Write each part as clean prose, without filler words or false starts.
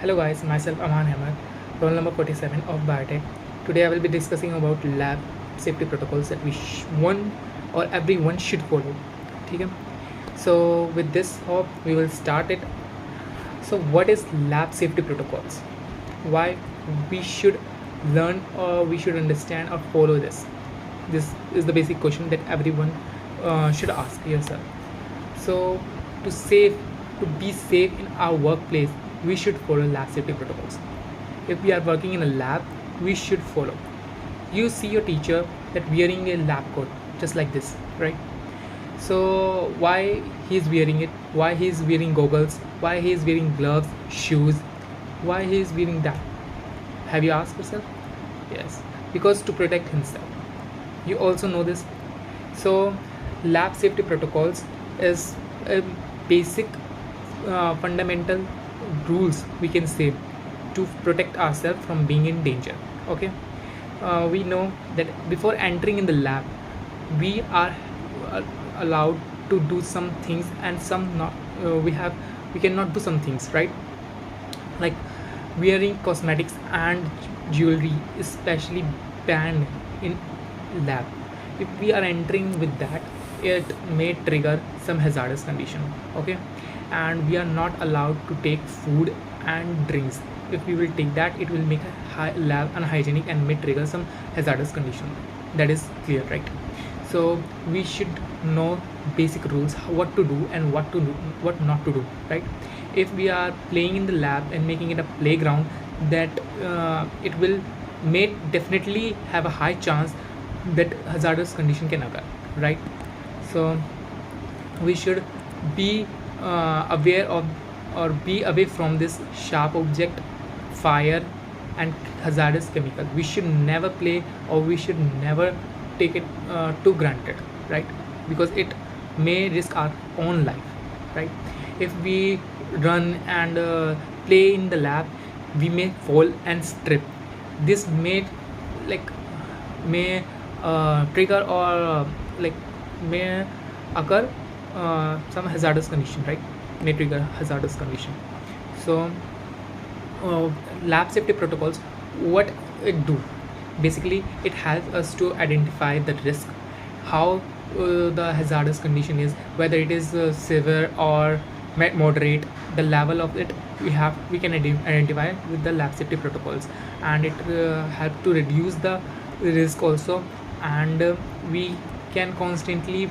Hello guys, myself Aman Ahmed, roll number 47 of Biotech. Today I will be discussing about lab safety protocols that one or everyone should follow. Okay? So with this hope we will start it. So what is lab safety protocols? Why we should learn or we should understand or follow this? This is the basic question that everyone should ask yourself. So to be safe in our workplace, we should follow lab safety protocols. If we are working in a lab, we should follow. You see your teacher that wearing a lab coat just like this, right? So why he's wearing it? Why he's wearing goggles? Why he's wearing gloves, shoes? Why he's wearing that? Have you asked yourself? Yes, because to protect himself. You also know this. So lab safety protocols is a basic fundamental rules, we can say, to protect ourselves from being in danger. Okay, we know that before entering in the lab we are uh, allowed to do some things and some not. We cannot do some things, right? Like wearing cosmetics and jewelry, especially banned in lab. If we are entering with that, it may trigger some hazardous condition. Okay, and we are not allowed to take food and drinks. If we will take that, it will make a lab unhygienic and may trigger some hazardous condition. That is clear, right? So we should know basic rules, what to do and what to do, what not to do, right? If we are playing in the lab and making it a playground, that it will may definitely have a high chance that hazardous condition can occur, right? So we should be aware of or be away from this sharp object, fire and hazardous chemical. We should never play or we should never take it to granted, right? Because it may risk our own life, right? If we run and play in the lab, we may fall and strip. This like may trigger or like may occur some hazardous condition, right? May trigger hazardous condition. So lab safety protocols, what it do? Basically it helps us to identify the risk, how the hazardous condition is, whether it is severe or moderate. The level of it we can identify with the lab safety protocols, and it help to reduce the risk also. And we can constantly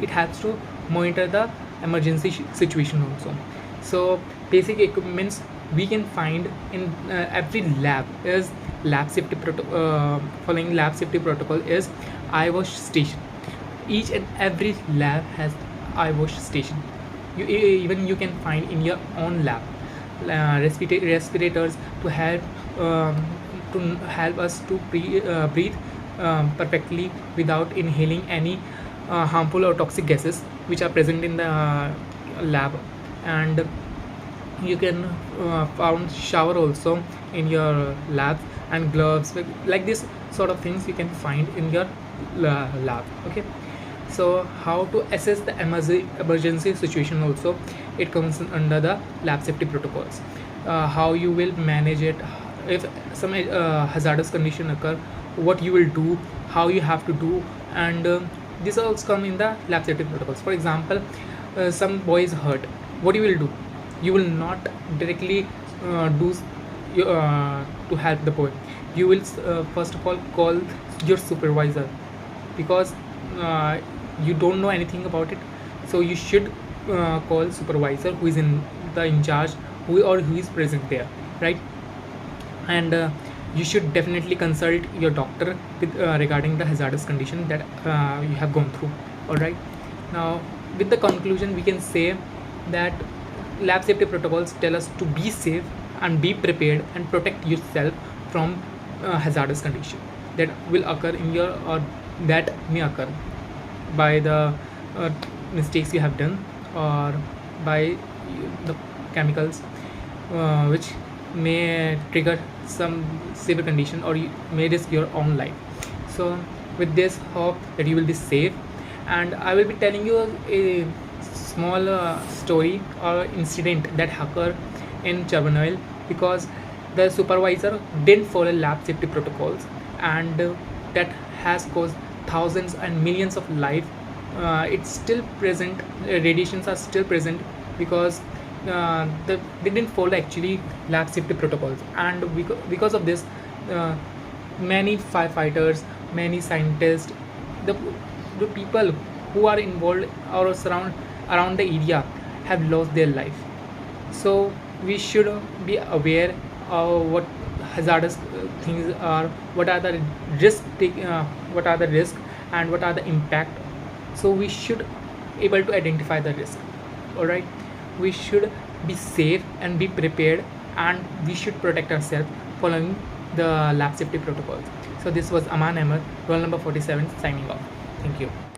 it helps to monitor the emergency situation also. So basic equipments we can find in every lab is following lab safety protocol is eye wash station. Each and every lab has eye wash station. Even you can find in your own lab respirators um, to help us to breathe perfectly without inhaling any harmful or toxic gases which are present in the lab. And you can found shower also in your labs, and gloves like this sort of things you can find in your lab. Okay, so how to assess the emergency situation also, it comes under the lab safety protocols. How you will manage it if some hazardous condition occur, what you will do, how you have to do. And these also come in the lab safety protocols. For example, some boy is hurt, what you will do? You will not directly do to help the boy. You will first of all call your supervisor, because you don't know anything about it. So you should call supervisor who is in charge, who is present there, right? And you should definitely consult your doctor with regarding the hazardous condition that you have gone through. All right, now with the conclusion we can say that lab safety protocols tell us to be safe and be prepared and protect yourself from hazardous condition that will occur in your or that may occur by the uh, mistakes you have done, or by the chemicals which may trigger some severe condition, or you may risk your own life. So with this hope that you will be safe, and I will be telling you a small story or incident that occurred in Chernobyl because the supervisor didn't follow lab safety protocols, and that has caused thousands and millions of lives. It's still present, radiations are still present because they didn't follow actually lab safety protocols, and because of this, many firefighters, many scientists, the, the people who are involved or around the area have lost their life. So we should be aware of what hazardous things are, what are the what are the risks and what are the impact. So we should able to identify the risk. All right, we should be safe and be prepared, and we should protect ourselves following the lab safety protocols. So this was Aman Ahmed, roll number 47, signing off. Thank you.